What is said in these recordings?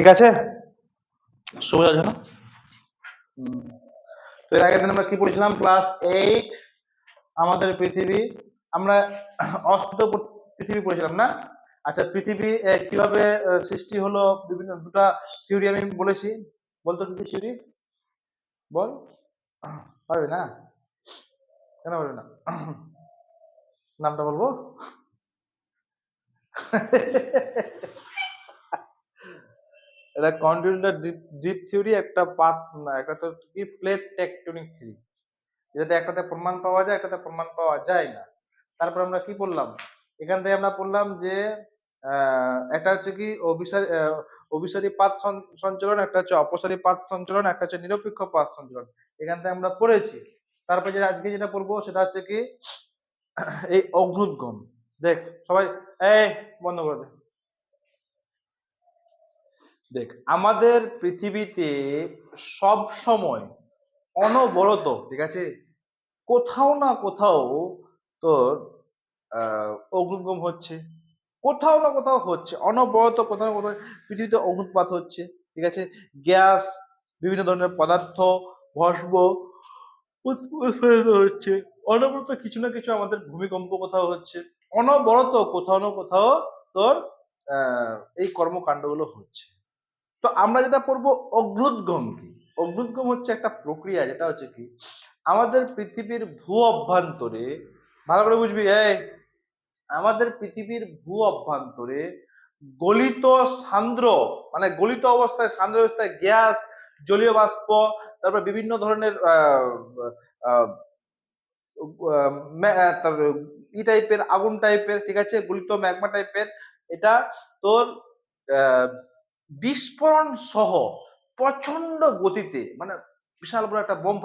ঠিক আছে, সোজা আছে না? তো এর আগের দিন আমরা কি পড়েছিলাম? ক্লাস 8 আমাদের পৃথিবী, আমরা অস্তিত্ব পৃথিবী পড়েছিলাম না? আচ্ছা, পৃথিবী কিভাবে সৃষ্টি হলো, বিভিন্ন দুটা থিওরি আমি বলেছি। বলতো কি থিওরি বল? পারবে না? কেন পারবে না? নামটা বলবো? এটা কন্টিনেন্টাল ডিপ থিওরি, একটা পাত না, একটা তো কি প্লেট টেকটনিক থিওরি। এটাতে একটাতে প্রমাণ পাওয়া যায়, একটাতে প্রমাণ পাওয়া যায় না। তারপর আমরা কি পড়লাম? এখান থেকে আমরা পড়লাম যে একটা হচ্ছে কি অভিসারী পাত সঞ্চালন, একটা হচ্ছে অপসারী পাত সঞ্চালন, একটা হচ্ছে নিরপেক্ষ পাত সঞ্চালন। এখান থেকে আমরা পড়েছি। তারপর যে আজকে যেটা পড়বো সেটা হচ্ছে কি এই অগ্নুদ্গম। দেখ সবাই, এই বন্ধ করে দে। দেখ, আমাদের পৃথিবীতে সব সময় অনবরত, ঠিক আছে, কোথাও না কোথাও তোর অগ্নুদ্গম হচ্ছে, কোথাও না কোথাও হচ্ছে, অনবরত কোথাও না কোথাও পৃথিবীতে অগ্নুৎপাত হচ্ছে, ঠিক আছে। গ্যাস, বিভিন্ন ধরনের পদার্থ, ভস্ম উৎপাদিত হচ্ছে, অনবরত কিছু না কিছু, আমাদের ভূমিকম্প কোথাও হচ্ছে, অনবরত কোথাও না কোথাও তোর এই কর্মকাণ্ডগুলো হচ্ছে। তো আমরা যেটা পড়বো অগ্নুদ্গম কি? অগ্নুদ্গম হচ্ছে একটা প্রক্রিয়া, যেটা হচ্ছে কি আমাদের পৃথিবীর ভূ অভ্যন্তরে, ভালো করে বুঝবি, আমাদের পৃথিবীর ভূ অভ্যন্তরে গলিত সান্দ্র, মানে গলিত অবস্থায়, সান্দ্র অবস্থায় গ্যাস, জলীয় বাষ্প, তারপর বিভিন্ন ধরনের ই টাইপের, আগুন টাইপের, ঠিক আছে, গলিত ম্যাগমা টাইপের, এটা তোর বিস্ফোরণ সহ প্রচন্ড গতিতে, মানে বিশাল বড় একটা বোম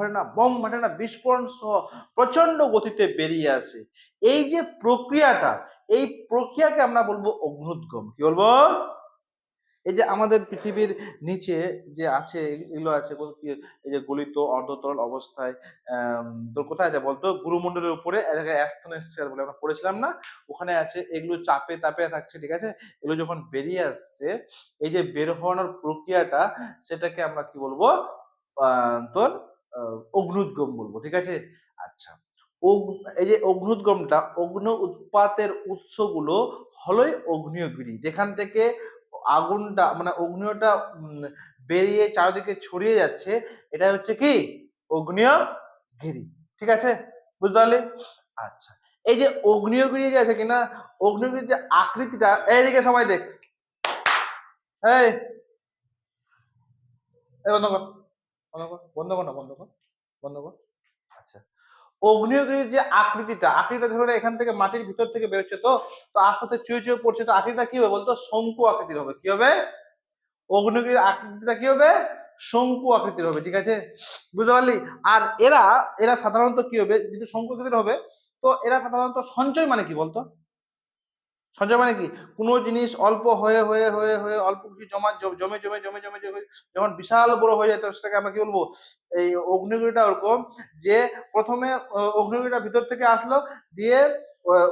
ফাটে না, বিস্ফোরণ সহ প্রচন্ড গতিতে বেরিয়ে আসে। এই যে প্রক্রিয়াটা, এই প্রক্রিয়াকে আমরা বলবো অগ্নুদ্গম। কি বলবো? এই যে আমাদের পৃথিবীর নিচে যে আছে, এগুলো আছে এই যে গলিত অর্ধতরল অবস্থায়, তোর কোথায় আছে বলতো? গুরুমণ্ডলের উপরে অ্যাস্ট্রোস্ফিয়ার বলে আমরা পড়েছিলাম না? ওখানে আছে, এগুলো চাপে তাপে থাকছে, ঠিক আছে। এগুলো যখন বেরিয়ে আসছে, এই যে বের হওয়ানোর প্রক্রিয়াটা, সেটাকে আমরা কি বলবো? তোর অগ্নুদ্গম বলবো, ঠিক আছে। আচ্ছা, এই যে অগ্নুদ্গমটা, অগ্ন উৎপাতের উৎসগুলো হলোই অগ্নেয়গিরি, যেখান থেকে আগুনটা, মানে অগ্নিটা বেরিয়ে চারিদিকে ছড়িয়ে যাচ্ছে, এটা হচ্ছে কি অগ্নেয়গিরি, ঠিক আছে, বুঝতে পারলি? আচ্ছা, এই যে অগ্নেয়গিরি যে আছে কিনা, অগ্নেয়গিরির যে আকৃতিটা, এইদিকে সবাই দেখ, এই বন্ধ কর, বন্ধ কর, বন্ধ কর না, বন্ধ কর, বন্ধ কর। আচ্ছা, অগ্নেয়গিরির যে আকৃতিটা ধরে এখান থেকে মাটির ভিতর থেকে বেরোচ্ছে, তো তো আস্তে আস্তে চুয়ে চুয়ে পড়ছে, তো আকৃতিটা কি হবে বলতো? শঙ্কু আকৃতির হবে। কি হবে? অগ্নিগিরির আকৃতিটা কি হবে? শঙ্কু আকৃতির হবে, ঠিক আছে, বুঝতে পারলি? আর এরা এরা সাধারণত কি হবে, যেহেতু শঙ্কু আকৃতির হবে, তো এরা সাধারণত সঞ্চয়, মানে কি বলতো? সঞ্চয় মানে কি? কোনো জিনিস অল্প হয়ে হয়ে হয়ে হয়ে অল্প কিছু জমে যখন বিশাল বড় হয়ে যায়, তো সেটাকে আমরা কি বলবো? এই অগ্নিগিরিটা ওরকম, যে প্রথমে অগ্নিগিরিটা ভিতর থেকে আসলো, দিয়ে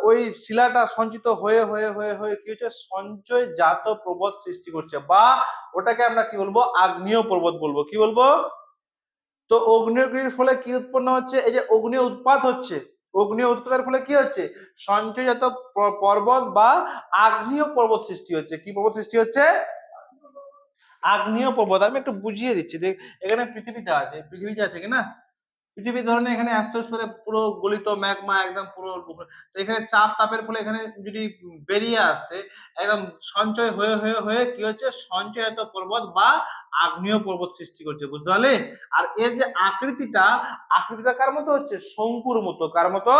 ওই শিলাটা সঞ্চিত হয়ে হয়ে হয়ে হয়ে কি হচ্ছে? সঞ্চয়জাত পর্বত সৃষ্টি করছে, বা ওটাকে আমরা কি বলবো? আগ্নেয় পর্বত বলবো। কি বলবো? তো অগ্নেয়গিরির ফলে কি উৎপন্ন হচ্ছে? এই যে অগ্নিয় উৎপাত হচ্ছে, অগ্নিয় উৎপাতের ফলে কি হচ্ছে? সঞ্চয়জাত পর্বত বা আগ্নেয় পর্বত সৃষ্টি হচ্ছে। কি পর্বত সৃষ্টি হচ্ছে? আগ্নেয় পর্বত। আমি একটু বুঝিয়ে দিচ্ছি। দেখ, এখানে পৃথিবীটা আছে, পৃথিবীটা আছে কিনা, পৃথিবী ধরনের এখানে অ্যাস্ট্রোস্ফিয়ারে পুরো গলিত ম্যাগমা, একদম পুরো, তো এখানে চাপ তাপের ফলে এখানে যদি বেরিয়ে আসে, একদম সঞ্চয় হয়ে হয়ে হয়ে কি হচ্ছে? সঞ্চয়জাত পর্বত বা আগ্নেয় পর্বত সৃষ্টি করছে, বুঝতে পারলে? আর এর যে আকৃতিটা কার মতো হচ্ছে? শঙ্কুর মতো। কার মতো?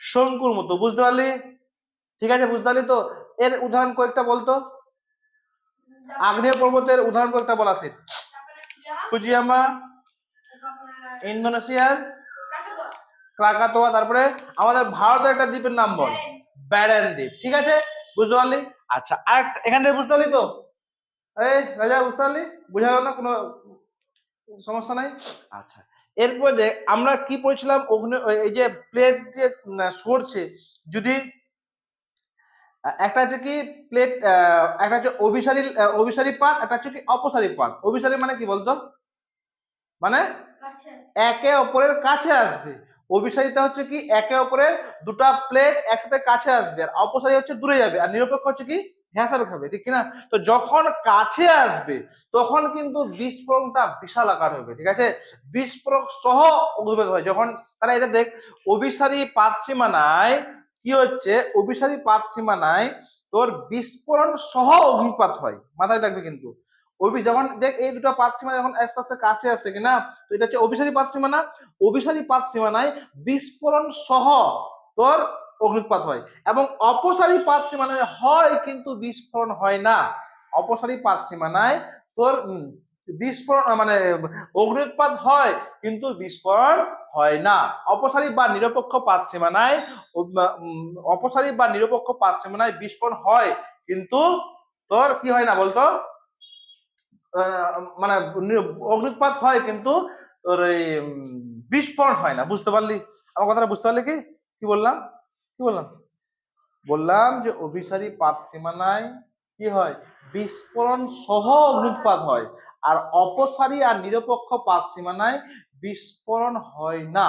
শঙ্কুর মতো, বুঝতে পারলি? ঠিক আছে, বুঝতে পারলি তো? এর উদাহরণ কয়েকটা বলতো, আগ্নেয় পর্বতের উদাহরণ কয়েকটা বলা আছে। ফুজিয়ামা, ইন্দোনেশিয়ার ক্রাকাতোয়া, তারপরে আমাদের ভারতের একটা দ্বীপের নাম বল, ব্যারেন দ্বীপ, ঠিক আছে, বুঝতে পারলি? আচ্ছা, আর এখান থেকে বুঝতে পারলি তো? এই রাজা, বুঝতে পারলি? বুঝা গেল না? কোনো সমস্যা নাই? আচ্ছা, এরপরে দেখ, আমরা কি পড়েছিলাম? এই যে প্লেট যে সরছে, যদি একটা হচ্ছে কি প্লেট, একটা হচ্ছে অভিসারী অভিসারী পাত, একটা হচ্ছে কি অপসারী পাত। অভিসারী মানে কি বলতো, মানে একে অপরের কাছে আসবে। অভিসারিতা হচ্ছে কি একে অপরের দুটা প্লেট একসাথে কাছে আসবে, আর অপসারী হচ্ছে দূরে যাবে, আর নিরপেক্ষ হচ্ছে কি হ্যাঁসার খাবে, ঠিক কিনা? তো যখন কাছে আসবে তখন কিন্তু বিস্ফোরণটা বিশাল আকার হবে, ঠিক আছে? বিস্ফোরক সহ অগ্নিপাত হয় যখন, তারা এটা দেখ, অভিসারী পাত সীমানায় কি হচ্ছে, অভিসারী পাত সীমানায় তোর বিস্ফোরণ সহ অগ্নিপাত হয়, মাথায় রাখবে কিন্তু। যখন দেখ এই দুটো পাত সীমানা যখন আস্তে আস্তে কাছে আসছে কিনা, তো এটা হচ্ছে অভিসারী পাত সীমানা। অভিসারী পাত সীমানায় বিস্ফোরণ সহ তোর অগ্নুৎপাত হয়, এবং অপসারী পাত সীমানায় হয় কিন্তু বিস্ফোরণ হয় না। অপসারী পাত সীমানায় তোর বিস্ফোরণ মানে অগ্নুৎপাত হয় কিন্তু বিস্ফোরণ হয় না। অপসারী বা নিরপেক্ষ পাত সীমানায় অপসারী বা নিরপেক্ষ পাত সীমানায় বিস্ফোরণ হয় কিন্তু তোর কি হয় না বলতো, মানে অগ্নুৎপাত হয় কিন্তু তোর এই বিস্ফোরণ হয় না। বুঝতে পারলি আমার কথাটা? বুঝতে পারলি কি কি বললাম, কি বললাম? বললাম যে অভিসারী পাত সীমানায় কি হয়, বিস্ফোরণ সহ অগ্নুৎপাত হয়, আর অপসারী আর নিরপেক্ষ পাত সীমানায় বিস্ফোরণ হয় না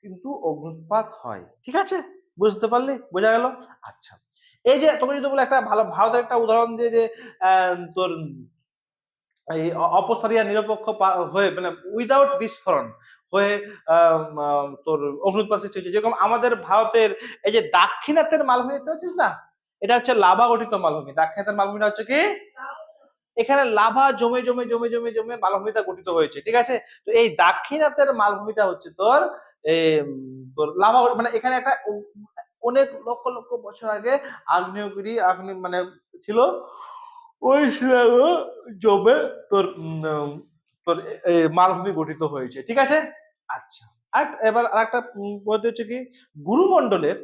কিন্তু অগ্নুৎপাত হয়। ঠিক আছে, বুঝতে পারলি? বোঝা গেল? আচ্ছা, এই যে তোকে যদি বলে একটা ভালো ভারতের একটা উদাহরণ দিয়ে যে তোর এই অপসারী আর নিরপেক্ষ হয়ে মানে উইদাউট বিস্ফোরণ হয়ে তোর অগ্নুৎপাত সৃষ্টি হচ্ছে, যেরকম আমাদের ভারতের এই যে দাক্ষিণাত্যের মালভূমি দেখতে পাচ্ছিস না, এটা হচ্ছে লাভা গঠিত মালভূমি। দাক্ষিণাত্যের মালভূমিটা হচ্ছে কি, এখানে লাভা জমে জমে জমে জমে জমে মালভূমিটা গঠিত হয়েছে, ঠিক আছে? তো এই দাক্ষিণাত্যের মালভূমিটা হচ্ছে তোর তোর লাভা, মানে এখানে একটা অনেক লক্ষ লক্ষ বছর আগে আগ্নেয়গিরি মানে ছিল, ওই শিলাগুলো জমে তোর তোর মালভূমি গঠিত হয়েছে, ঠিক আছে? আচ্ছা, আর এবার আরেকটা পদ্ধতি হচ্ছে কি, গুরুমণ্ডলের,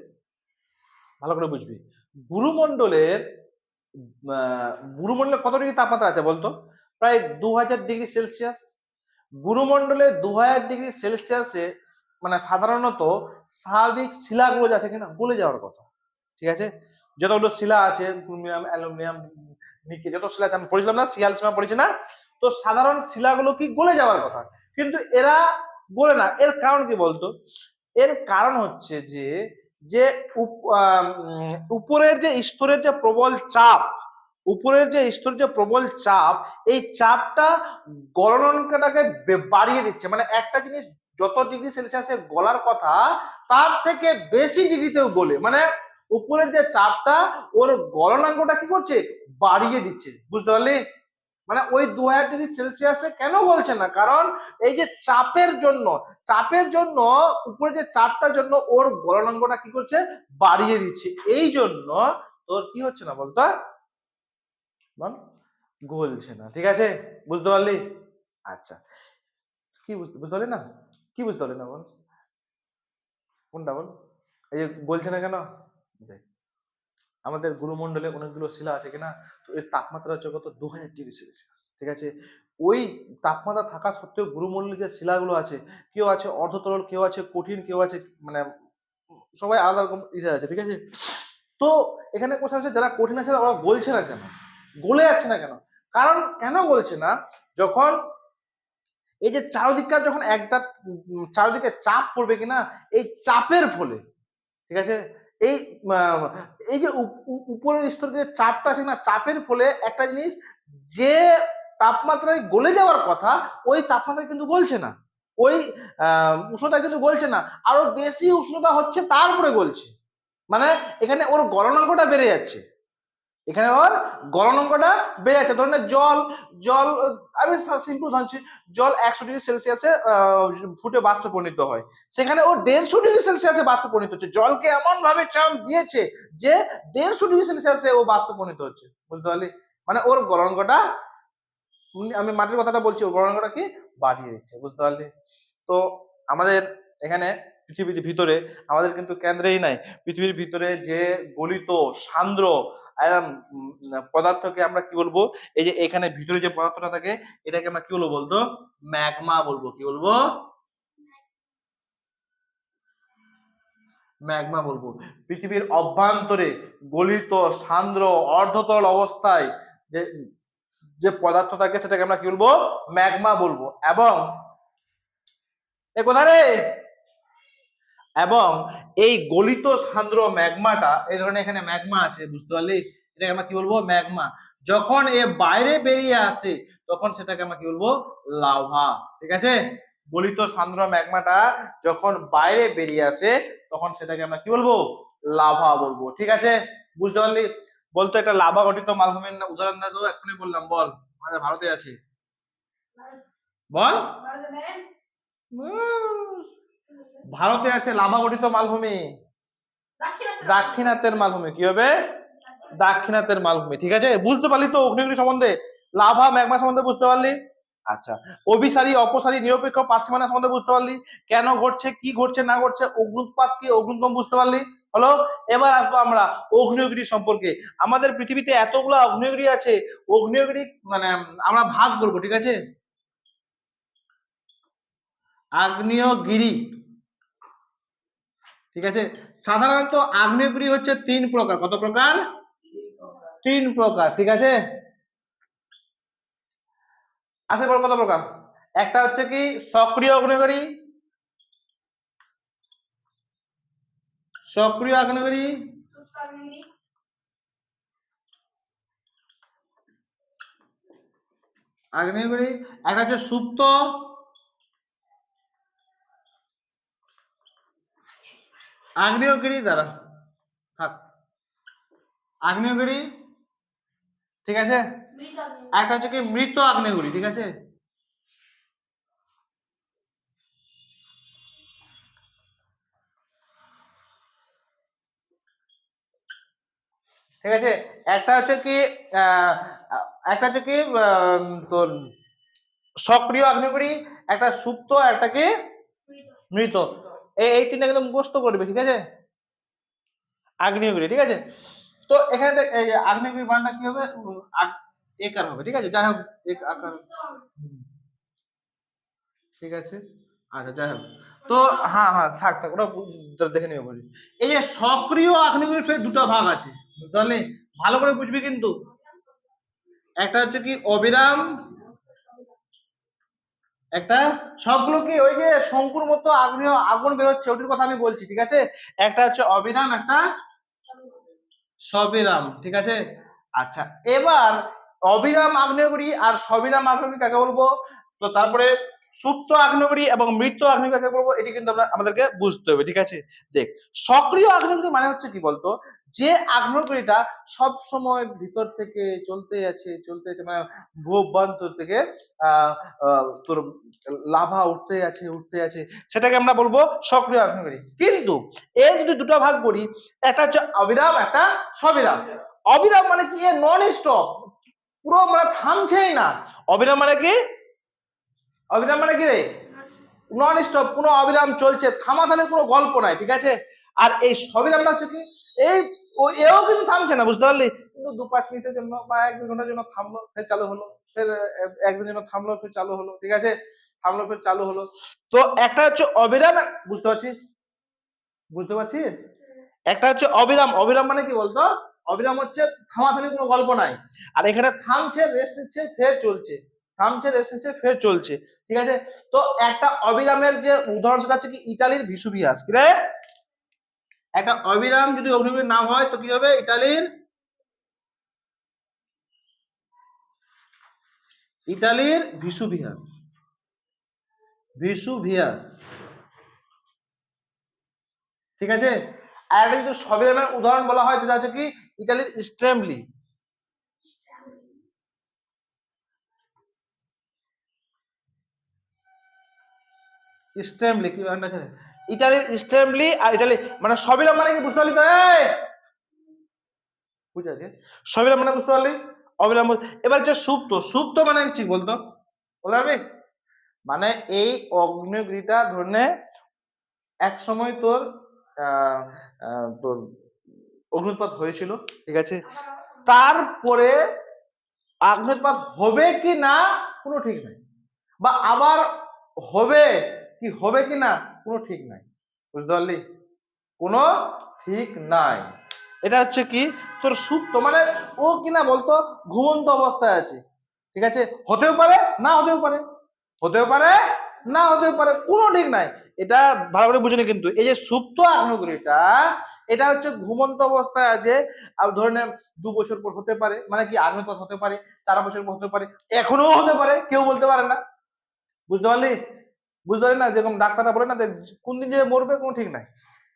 ভালো করে বুঝবি, গুরুমণ্ডলের গুরুমণ্ডলে কত ডিগ্রি তাপমাত্রা আছে বলতো? প্রায় 2000 ডিগ্রি সেলসিয়াস। গুরুমণ্ডলে 2000 ডিগ্রি সেলসিয়াসে মানে সাধারণত স্বাভাবিক শিলাগুলো আছে কিনা গলে যাওয়ার কথা, ঠিক আছে? যতগুলো শিলা আছে, ক্রোমিয়াম, অ্যালুমিনিয়াম, নিকেল, যত শিলা আছে আমি পড়েছিলাম না, শিয়াল সীমা পড়েছি না, তো সাধারণ শিলাগুলো কি গলে যাওয়ার কথা, কিন্তু এরা গলে না। এর কারণ কি বলতো? এর কারণ হচ্ছে যে যে উপরের যে স্তরের যে প্রবল চাপ, উপরের যে স্তরের যে প্রবল চাপ, এই চাপটা গলনাঙ্কটাকে বাড়িয়ে দিচ্ছে। মানে একটা জিনিস যত ডিগ্রি সেলসিয়াসে গলার কথা তার থেকে বেশি ডিগ্রিতেও গলে, মানে উপরের যে চাপটা ওর গলনাঙ্কটা কি করছে, বাড়িয়ে দিচ্ছে। বুঝতে পারলি? মানে ওই 2000 ডিগ্রি সেলসিয়াসে কেন বলছে না, কারণ এই যে চাপের জন্য, চাপের জন্য উপরে যে চাপটার জন্য ওর গলনাঙ্কটা কি করছে, বাড়িয়ে দিচ্ছে, এই জন্য তোর কি হচ্ছে না বলতো, বল, গলছে না। ঠিক আছে, বুঝতে পারলি? আচ্ছা, কি বুঝতে পারলি না, কি বুঝতে পারলি না বল, কোনটা বল? এই যে গলছে না কেন, দেখ আমাদের গুরুমণ্ডলে অনেকগুলো শিলা আছে কিনা, তো এর তাপমাত্রা হচ্ছে কত, 2000 ডিগ্রি সেলসিয়াস, ঠিক আছে? ওই তাপমাত্রা থাকা সত্ত্বেও গুরুমণ্ডলে যে শিলাগুলো আছে, কেউ আছে অর্ধতরল, কেউ আছে কঠিন, কেউ আছে মানে সবাই আলাদা রকম ইয়ে আছে, ঠিক আছে? তো এখানে কোশ্চেন হচ্ছে যারা কঠিন আছে ওরা গলছে না কেন, গলে যাচ্ছে না কেন? কারণ কেন বলছে না, যখন এই যে চারদিককার যখন একটা চারদিকে চাপ পড়বে কিনা, এই চাপের ফলে, ঠিক আছে, এই এই যে উপরের স্তরে যে চাপটা আছে না, চাপের ফলে একটা জিনিস যে তাপমাত্রায় গলে যাওয়ার কথা ওই তাপমাত্রা কিন্তু গলছে না, ওই উষ্ণতা কিন্তু গলছে না, আরো বেশি উষ্ণতা হচ্ছে তারপরে গলছে। মানে এখানে ওর গলনাঙ্কটা বেড়ে যাচ্ছে, এখানে ওর গলনাঙ্কটা বেড়ে যাচ্ছে। ধরেন জল, জল আমি সিম্পল ধরছি, জল 100 ডিগ্রি সেলসিয়াসে ফুটে বাষ্পে পরিণত হয়, সেখানে ও 150 ডিগ্রি সেলসিয়াসে বাষ্পে পরিণত হচ্ছে। জলকে এমন ভাবে চাপ দিয়েছে যে 150 ডিগ্রি সেলসিয়াসে ও বাষ্পে পরিণত হচ্ছে। বুঝতে পারলি? মানে ওর গলনাঙ্কটা, আমি মাটির কথাটা বলছি, ওর গলনাঙ্কটা কি বাড়িয়ে দিচ্ছে। বুঝতে পারলি? তো আমাদের এখানে পৃথিবীর ভিতরে, আমাদের কিন্তু কেন্দ্রেই নাই, পৃথিবীর ভিতরে যে গলিত সান্দ্র পদার্থকে আমরা কি বলবো, এই যে এখানে ভিতরে যে পদার্থটা থাকে এটাকে আমরা কি বলবো বলতো, ম্যাগমা বলবো। কি বলবো? ম্যাগমা বলবো। পৃথিবীর অভ্যন্তরে গলিত সান্দ্র অর্ধতরল অবস্থায় যে যে পদার্থ থাকে সেটাকে আমরা কি বলবো, ম্যাগমা বলবো। এবং এ কোথায় রে, এবং এই গলিত সান্দ্র ম্যাগমাটা, এই ধরনের এখানে ম্যাগমা আছে, বুঝতে পারলি, এটাকে আমরা কি বলবো, ম্যাগমা। যখন এ বাইরে বেরিয়ে আসে তখন সেটাকে আমরা কি বলবো, লাভা। ঠিক আছে, গলিত সান্দ্র ম্যাগমাটা যখন বাইরে বেরিয়ে আসে তখন সেটাকে আমরা কি বলবো, লাভা বলবো। ঠিক আছে, বুঝতে পারলি। বলতো একটা লাভা গঠিত মালভূমির উদাহরণ দে তো, এক্ষুনি বললাম, বল। আমাদের ভারতে আছে, বল। ভারতে আছে লাভা গঠিত মালভূমি, দাক্ষিণাত্যের মালভূমি। কি হবে, দাক্ষিণাত্যের মালভূমি। ঠিক আছে, বুঝতে পারলি তো অগ্নিগিরি সম্বন্ধে, লাভা ম্যাগমা সম্বন্ধে বুঝতে পারলি। আচ্ছা, অভিসারী অপসারী নিরপেক্ষ পাতসীমানা সম্বন্ধে বুঝতে পারলি, কেন ঘটছে কি ঘটছে না ঘটছে, অগ্নুৎপাত কি অগ্নুদ্গম বুঝতে পারলি। হলো, এবার আসবো আমরা অগ্নিগিরি সম্পর্কে। আমাদের পৃথিবীতে এতগুলো অগ্নিগিরি আছে, অগ্নিগিরি মানে আমরা ভাগ করবো। ঠিক আছে, আগ্নেয়গিরি। ঠিক আছে, সাধারণত আগ্নেয়গিরি হচ্ছে 3 প্রকার। কত প্রকার, 3 প্রকার। ঠিক আছে, আচ্ছা বল কত প্রকার। একটা হচ্ছে কি সক্রিয় আগ্নেয়গিরি, সক্রিয় আগ্নেয়গিরি, আগ্নেয়গিরি। একটা হচ্ছে সুপ্ত আগ্নেয়গিরি, দ্বারা থাক, আগ্নেয়গিরি। ঠিক আছে, একটা হচ্ছে কি মৃত আগ্নেয়গিরি। ঠিক আছে, ঠিক আছে, একটা হচ্ছে কি আহ, একটা হচ্ছে কি তোর সক্রিয় আগ্নেয়গিরি, একটা সুপ্ত, একটা কি মৃত। এই তিনটা কিন্তু মুখস্থ করবে। ঠিক আছে, আগ্নেয়গিরি। ঠিক আছে, তো এখানে দেখ, এই আগ্নেয়গিরি বানানটা কি হবে, একার হবে। ঠিক আছে, যাই হোক, এক আকার। ঠিক আছে, আচ্ছা যাই হোক, তো হ্যাঁ হ্যাঁ থাক থাক, ওটা দেখে নিবে বলি। এই যে সক্রিয় আগ্নেয়গিরির ফের দুটো ভাগ আছে, বুঝতে পারলি, ভালো করে বুঝবি কিন্তু। একটা হচ্ছে কি অবিরাম, একটা, সবগুলো কি ওই যে শঙ্কুর মতো আগ্নেয় আগুন বেরোচ্ছে ওটির কথা আমি বলছি। ঠিক আছে, একটা হচ্ছে অবিরাম, একটা সবিরাম। ঠিক আছে, আচ্ছা, এবার অবিরাম আগ্নেয়গিরি আর সবিরাম আগ্নেয়গিরি কাকে বলবো, তো তারপরে সুপ্ত আগ্নেয়গিরি এবং মৃত আগ্নেয়গিরি কাকে বলবো, এটি কিন্তু আমাদেরকে বুঝতে হবে। ঠিক আছে, দেখ, সক্রিয় আগ্নেয়গিরি মানে হচ্ছে কি বলতো, যে আগ্নেয়গিরিটা সব সময় ভিতর থেকে চলতে আছে, মানে ভূঅভ্যন্তর থেকে তোর লাভা উঠতে আছে, সেটাকে আমরা বলবো সক্রিয় আগ্নেয়গিরি। কিন্তু এর যদি দুটো ভাগ করি, একটা হচ্ছে অবিরাম, একটা সবিরাম। অবিরাম মানে কি, এ নন স্টপ, পুরো মানে থামছেই না। অবিরাম মানে কি, অবিরাম মানে কি রে, নন স্টপ, কোনো অবিরাম চলছে, থামাথামের কোনো গল্প নাই। ঠিক আছে, আর এই সবিরামটা হচ্ছে কি, এই এও কিন্তু থামছে না, বুঝতে পারলি, কিন্তু 2-5 মিনিটের জন্য বা 1-2 ঘন্টার জন্য থামলো, ফের চালু হলো, ফের একদিনের জন্য থামলো, ফের চালু হলো। ঠিক আছে, থামলো ফের চালু হলো। তো একটা হচ্ছে অবিরাম, বুঝতে পারছিস, বুঝতে পারছিস, একটা হচ্ছে অবিরাম। অবিরাম মানে কি বলতো, অবিরাম হচ্ছে থামাথামি কোনো গল্প নাই, আর এখানে থামছে, রেস্ট নিচ্ছে, ফের চলছে, থামছে, রেস্ট নিচ্ছে, ফের চলছে। ঠিক আছে, তো একটা অবিরামের যে উদাহরণ সেটা হচ্ছে কি ইতালির ভিসুভিয়াস। কি রে, একটা অবিরাম যদি অগ্নিগিরির নাম হয় তো কি হবে, ইতালির ভিসুভিয়াস, ভিসুভিয়াস। ঠিক আছে, আর একটা যদি সবিরামের উদাহরণ বলা হয় যেটা হচ্ছে কি ইতালির স্ট্রেমলি। স্ট্রেমলি কি মানে, ইটালির স্ট্রেমলি আর ইটালি মানে সবিরাম মানে কি, বুঝতে পারলি তো, বুঝে আছে, সবিরাম মানে বুঝতে পারলি, অবিরাম। এবার যে সুপ্ত, সুপ্ত মানে কি বলতো, বলে যাবে, মানে এই অগ্নেয়গিরিটা ধরনে এক সময় তোর তোর অগ্নুৎপাত হয়েছিল। ঠিক আছে, তারপরে অগ্নুৎপাত হবে কি না কোনো ঠিক নাই, বা আবার হবে কি না কোনো ঠিক নাই, বুঝতে পারলি, কোনো ঠিক নাই। এটা হচ্ছে কি তোর সুপ্ত, মানে ও কিনা বলতো ঘুমন্ত অবস্থায় আছে, ঠিক আছে, হতেও পারে না হতেও পারে, হতেও পারে না হতেও পারে, কোনো ঠিক নাই। এটা ভালো করে বুঝে নি কিন্তু এই যে সুপ্ত আগ্নেয়গিরিটা, এটা হচ্ছে ঘুমন্ত অবস্থায় আছে। আর ধরে নেন 2 বছর পর হতে পারে, মানে কি আগ্নেয়গিরি হতে পারে, 4 বছর পর হতে পারে, এখনো হতে পারে, কেউ বলতে পারে না। বুঝতে পারলি? বুঝতে পারলি না? যেরকম ডাক্তাররা বলে না যে কোন দিন যে মরবে কোনো ঠিক নাই,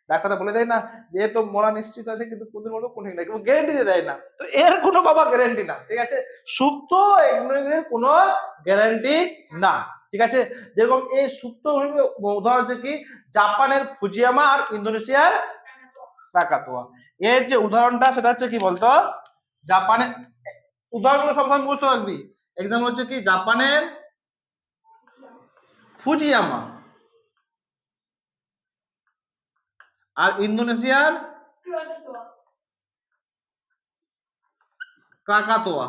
ডাক্তাররা বলে দেয় না যে তো মরা নিশ্চিত আছে কিন্তু কোন দিন মরবে কোনো ঠিক নাই, কোনো গ্যারেন্টি দিয়ে দেয় না। তো এর কোনো বাবা গ্যারেন্টি না, ঠিক আছে, সুপ্ত এগুলোর কোনো গ্যারান্টি না, ঠিক আছে। যেরকম এই সুপ্ত উদাহরণ হচ্ছে কি জাপানের ফুজিয়ামা আর ইন্দোনেশিয়ার কাকাতুয়া। এর যে উদাহরণটা সেটা হচ্ছে কি বলতো, জাপানের উদাহরণগুলো সবসময় বুঝতে পারবি। এক্সাম্পল হচ্ছে কি জাপানের ফুজিয়ামা আর ইন্দোনেশিয়ার কাকাতোয়া।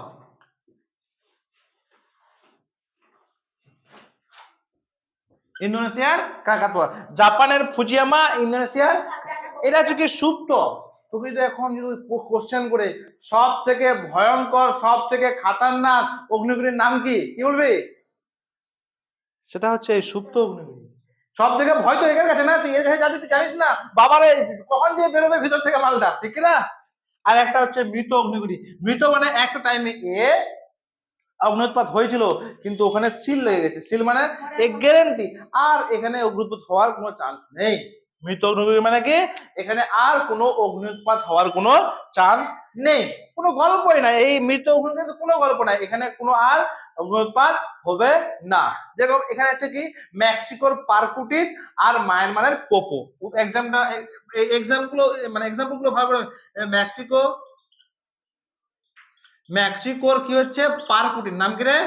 ইন্দোনেশিয়ার কাকাতোয়া, জাপানের ফুজিয়ামা, ইন্দোনেশিয়ার, এটা হচ্ছে কি সুপ্ত। তুমি যদি এখন যদি কোশ্চেন করে সব থেকে ভয়ঙ্কর সব থেকে খাতারনাক অগ্নিগিরির নাম কি, কি বলবি? সেটা হচ্ছে এই সুপ্ত অগ্নিগিরি। সব থেকে ভয় তো এখানে কাছে না, তুই এর কাছে যাবি, তুই জানিস না বাবারে কখন দিয়ে বেরোবে ভিতর থেকে মালটা, ঠিক না? আর একটা হচ্ছে মৃত অগ্নিগিরি। মৃত মানে একটা টাইমে এ অগ্নুৎপাত হয়েছিল কিন্তু ওখানে সিল লেগে গেছে, সিল মানে এক গ্যারেন্টি, আর এখানে অগ্নুৎপাত হওয়ার কোনো চান্স নেই। মৃত অগ্নিগিরি মানে কি এখানে আর কোনো অগ্নুৎপাত হওয়ার কোনো চান্স নেই, কোনো গল্পই নাই, এই মৃত অগ্নিগিরিতে কোনো গল্প নাই, এখানে কোনো আর অগ্নুৎপাত হবে না। যেরকম এখানে আছে কি মেক্সিকোর পারকুটিন আর মায়ানমারের পোপো। এক্সামটা এক্সাম্পল মানে এক্সাম্পল গুলো ভালো করে, মেক্সিকো, মেক্সিকোর কি হচ্ছে পারকুটিন, নাম কি রে?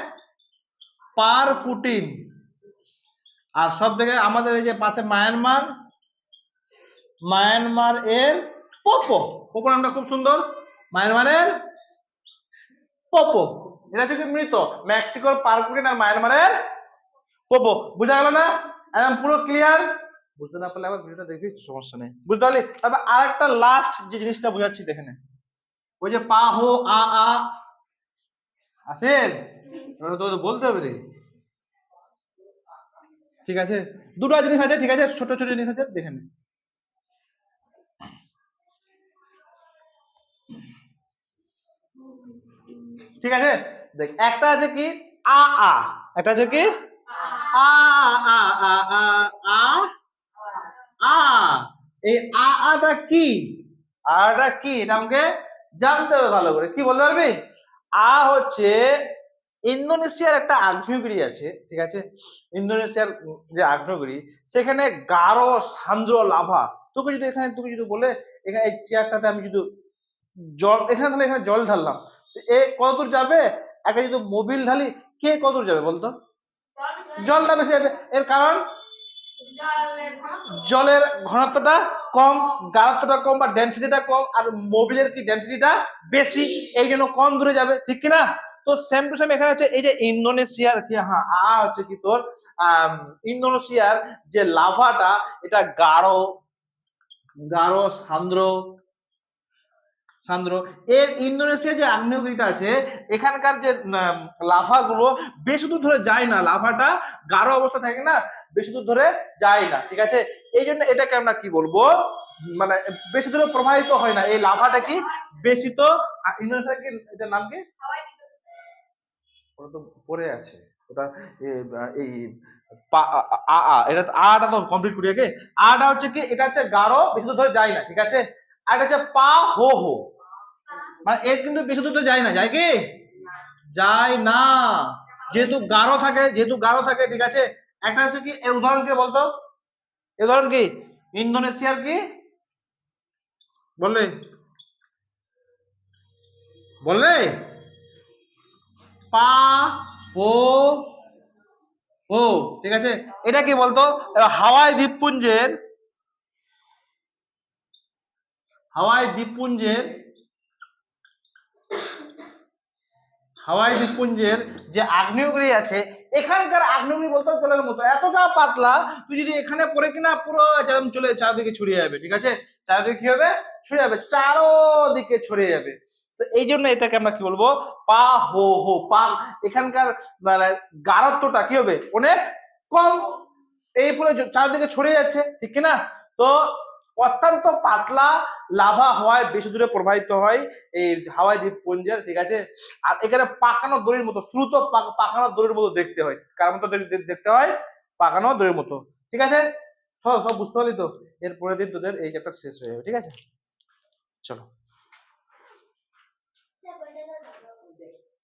পারকুটিন। আর সব থেকে আমাদের এই যে পাশে মায়ানমার, মায়ানমার এর পোপো। পোপো নামটা খুব সুন্দর, মায়ানমারের পোপো। এটা হচ্ছে মৃত, মেক্সিকোর পারকুটিন আর মায়ানমারের পোপো। বুঝা গেল না? একদম পুরো ক্লিয়ার। বুঝতে না পারলে আবার ভিডিওটা দেখবি, সমস্যা নেই। বুঝতে পারলি? তবে আরেকটা লাস্ট যে জিনিসটা বুঝাচ্ছি দেখে নে, ওই যে পা হো আ আ আসেন, তো বলতে হবে রে, ঠিক আছে, দুটো জিনিস আছে, ঠিক আছে, ছোট ছোট জিনিস আছে, দেখে নে। ঠিক আছে, দেখ একটা আছে কি আ আ, একটা আছে কি আ আ আ আ আ আ। এই আটা কি, আটা কি এটা আমাকে জানতে হবে ভালো করে, কি বলতে পারবি? আ হচ্ছে ইন্দোনেশিয়ার একটা আগ্নেয়গিরি আছে, ঠিক আছে, ইন্দোনেশিয়ার যে আগ্নেয়গিরি সেখানে গাঢ় সান্দ্র লাভা। তোকে যদি এখানে তোকে যদি বলে এখানে এই চেয়ারটাতে আমি যদি জল এখানে তাহলে এখানে জল ঢাললাম, এ কতদূর যাবে? একটা যদি মোবিল ঢালি কে কতদূর যাবে বলতো? জলটা বেশি যাবে। এর কারণ জলের ঘনত্বটা কম, গাঢ়ত্বটা কম বা ডেনসিটিটা কম, আর মোবিলের কি ডেনসিটিটা বেশি, এই জন্য কম দূরে যাবে, ঠিক কিনা? তো সেম টু সেম এখানে হচ্ছে এই যে ইন্দোনেশিয়ার কি হ্যাঁ হচ্ছে কি তোর ইন্দোনেশিয়ার যে লাভাটা এটা গাঢ়, গাঢ় সান্দ্র, সান্দ্র। এর ইন্দোনেশিয়া যে আগ্নেয়গিরিটা আছে এখানকার যে লাভা গুলো বেশি দূর ধরে যায় না, লাভাটা গাঢ় অবস্থা থাকে না, বেশি দূর ধরে যায় না, ঠিক আছে, এই জন্য এটাকে আমরা কি বলবো, মানে বেশি দূরে প্রবাহিত হয় না, এই লাভাটা কি বেশি তো ইন্দোনেশিয়া কি এটার নাম কি ওটা তো পড়ে আছে, ওটা এই এটা আটা তো কমপ্লিট করি আগে। আটা হচ্ছে কি এটা হচ্ছে গাঢ় বেশি দূর ধরে যায় না, ঠিক আছে, আর এটা হচ্ছে পা হো হো, মানে এর কিন্তু বেশি দূর যায় না, যায় কি যায় না, যেহেতু গাঢ় থাকে, যেহেতু গাঢ় থাকে, ঠিক আছে। একটা হচ্ছে কি এর উদাহরণ কি বলতো, এর উদাহরণ কি ইন্দোনেশিয়ার কি বললে, বললে পা ও ও, ঠিক আছে, এটা কি বলতো হাওয়াই দ্বীপপুঞ্জের, হাওয়াই দ্বীপপুঞ্জের, হাওয়াই দ্বীপপুঞ্জের যে আগ্নেয়গিরি আছে, এখানকার আগ্নেয়গিরি বলতে হবে তেলের মতো, এতটা পাতলা তুই যদি এখানে পড়ে কিনা পুরো যেমন চলে চারদিকে ছড়িয়ে যাবে, ঠিক আছে, চারদিকে কি হবে, ছড়িয়ে যাবে, চারোদিকে ছড়িয়ে যাবে। তো এই জন্য এটাকে আমরা কি বলবো, পা হো হো পা, এখানকার মানে গাঢ়ত্বটা কি হবে, অনেক কম, এই ফলে চারদিকে ছড়িয়ে যাচ্ছে, ঠিক কিনা। তো অত্যন্ত পাতলা লাভা হওয়ায় বেশি দূরে প্রবাহিত হয় এই হাওয়াই দ্বীপপুঞ্জের, ঠিক আছে। আর এখানে পাকানো দড়ির মতো, দ্রুত পাকানো দড়ির মতো দেখতে হয়, কার মতো দেখতে হয়, পাকানো দড়ির মতো, ঠিক আছে। সব সব বুঝতে পারলি তো, এর পরের দিন তোদের এই চ্যাপ্টার শেষ হয়ে যাবে, ঠিক আছে, চলো।